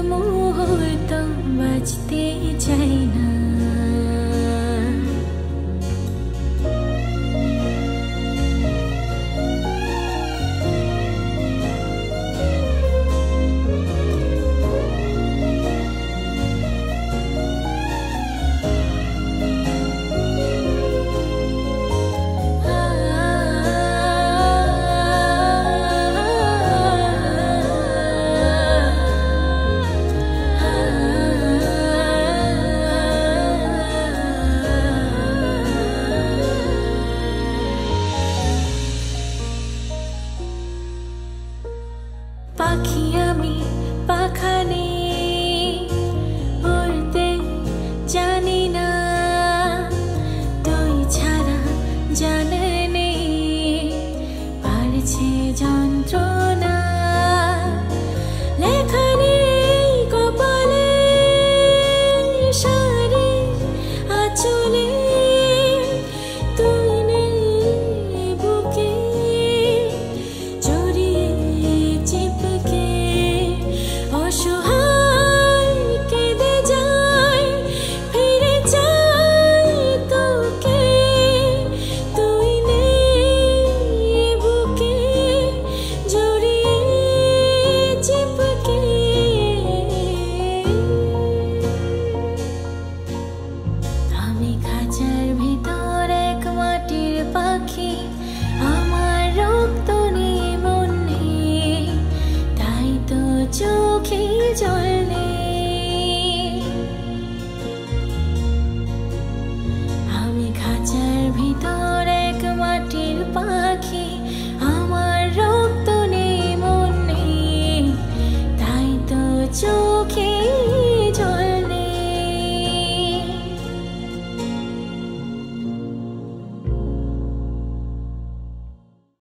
মুহূর্ত বাঁচতে চাই না। পাখি আমি পাখা নেই, উড়তে জানি না, তুই ছাড়া জানে নেই পারছে যন্ত্রণা। লেখা নেই কপালে, সারি আঁচলে, তুই নেই বুকে জড়িয়ে চিপকে। অসহায় কেঁদে যাই, ফিরে চাই তোকে, তুই নেই বুকে জড়িয়ে চিপকে। আমি খাঁচার ভিতর এক মাটির পাখি, আমার রক্ত নেই মন নেই, তাই তো চোখে জল